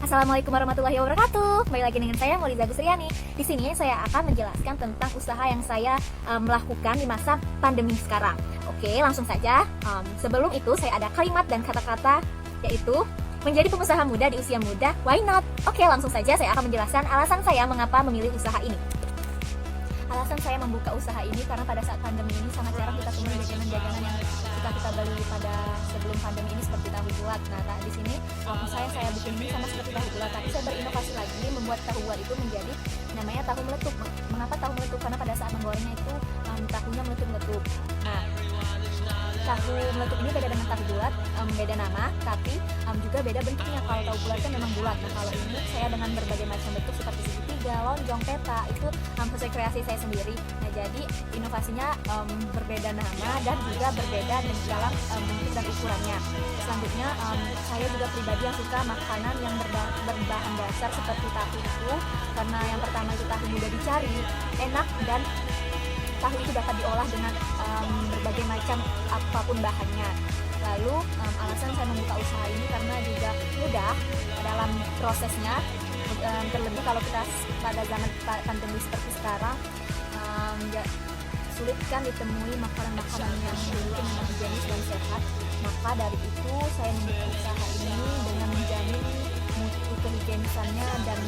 Assalamualaikum warahmatullahi wabarakatuh. Kembali lagi dengan saya Mauliza Gusriani. Di sini saya akan menjelaskan tentang usaha yang saya melakukan di masa pandemi sekarang. Oke, langsung saja. Sebelum itu saya ada kalimat dan kata-kata, yaitu menjadi pengusaha muda di usia muda, why not? Oke, langsung saja saya akan menjelaskan alasan saya mengapa memilih usaha ini. Alasan saya membuka usaha ini karena pada saat pandemi ini sangat jarang kita temui jajanan-jajanan yang kita beli pada sebelum pandemi ini seperti tahu bulat. Nah, di sini saya bikin ini sama seperti tahu bulat, tapi saya berinovasi lagi membuat tahu bulat itu menjadi namanya tahu meletup. Mengapa tahu meletup? Karena pada saat menggorengnya itu tahunya meletup-meletup. Nah, tahu meletup ini beda dengan tahu bulat, beda nama, tapi juga beda bentuknya. Kalau tahu bulat kan memang bulat. Nah, kalau ini saya dengan berbagai macam bentuk seperti segitiga, lonjong, peta, itu sesuai kreasi saya sendiri. Nah, jadi inovasinya berbeda nama dan juga berbeda dalam bentuk dan ukurannya. Selanjutnya, saya juga pribadi yang suka makanan yang berbahan dasar seperti tahu itu, karena yang pertama itu tahu mudah dicari, enak, dan tahu itu dapat diolah dengan berbagai macam apapun bahannya. Lalu alasan saya membuka usaha ini karena juga mudah dalam prosesnya, terlebih kalau kita pada zaman pandemi seperti sekarang, sulit kan ditemui makanan-makanan yang mungkin higienis dan sehat. Maka dari itu saya membuka usaha ini dengan menjamin mutu kehigienisannya dan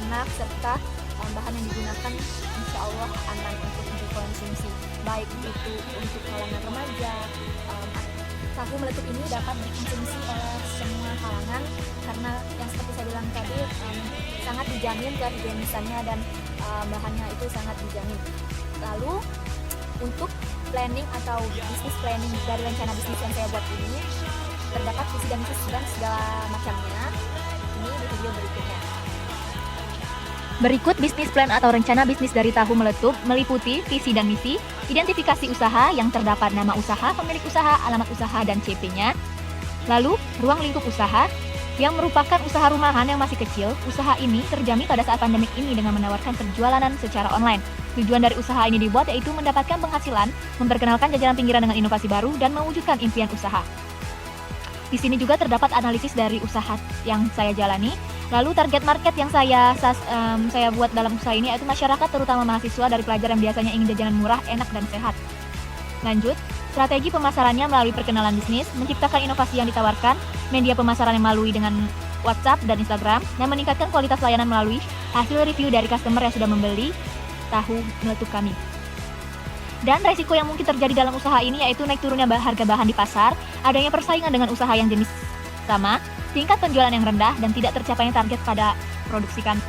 enak, serta bahan yang digunakan insya Allah aman untuk dikonsumsi, baik itu untuk kalangan remaja. Tahu meletup ini dapat dikonsumsi oleh semua kalangan karena yang seperti saya bilang tadi, sangat dijamin kehigienisannya dan bahannya itu sangat dijamin. Lalu untuk planning atau bisnis planning dari rencana bisnis yang saya buat ini, terdapat visi dan misi dan segala macamnya ini di video berikutnya. Berikut bisnis plan atau rencana bisnis dari tahu meletup meliputi visi dan misi, identifikasi usaha yang terdapat nama usaha, pemilik usaha, alamat usaha, dan CP-nya. Lalu, ruang lingkup usaha yang merupakan usaha rumahan yang masih kecil. Usaha ini terjamin pada saat pandemik ini dengan menawarkan perjualan secara online. Tujuan dari usaha ini dibuat yaitu mendapatkan penghasilan, memperkenalkan jajanan pinggiran dengan inovasi baru, dan mewujudkan impian usaha. Di sini juga terdapat analisis dari usaha yang saya jalani. Lalu target market yang saya buat dalam usaha ini yaitu masyarakat, terutama mahasiswa dari pelajar yang biasanya ingin jajanan murah, enak, dan sehat. Lanjut, strategi pemasarannya melalui perkenalan bisnis, menciptakan inovasi yang ditawarkan, media pemasaran yang melalui dengan WhatsApp dan Instagram, dan meningkatkan kualitas layanan melalui hasil review dari customer yang sudah membeli tahu meletup kami. Dan resiko yang mungkin terjadi dalam usaha ini yaitu naik turunnya harga bahan di pasar, adanya persaingan dengan usaha yang jenis sama, tingkat penjualan yang rendah, dan tidak tercapainya target pada produksi kami.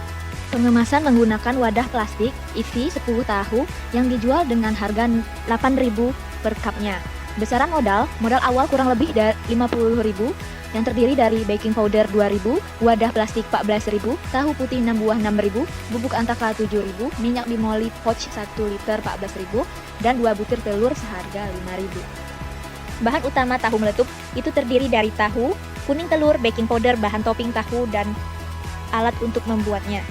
Pengemasan menggunakan wadah plastik isi 10 tahu yang dijual dengan harga 8.000 per cupnya. Besaran modal awal kurang lebih dari 50.000 yang terdiri dari baking powder 2.000, wadah plastik 14.000, tahu putih 6 buah 6.000, bubuk antaka 7.000, minyak bimoli pouch 1 liter 14.000, dan 2 butir telur seharga 5.000. Bahan utama tahu meletup itu terdiri dari tahu, kuning telur, baking powder, bahan topping tahu, dan alat untuk membuatnya.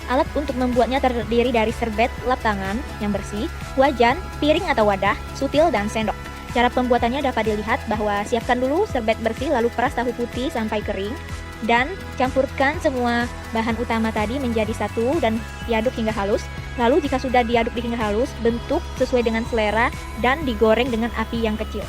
Alat untuk membuatnya terdiri dari serbet lap tangan yang bersih, wajan, piring atau wadah, sutil, dan sendok. Cara pembuatannya dapat dilihat bahwa siapkan dulu serbet bersih, lalu peras tahu putih sampai kering, dan campurkan semua bahan utama tadi menjadi satu dan diaduk hingga halus. Lalu jika sudah diaduk hingga halus, bentuk sesuai dengan selera dan digoreng dengan api yang kecil.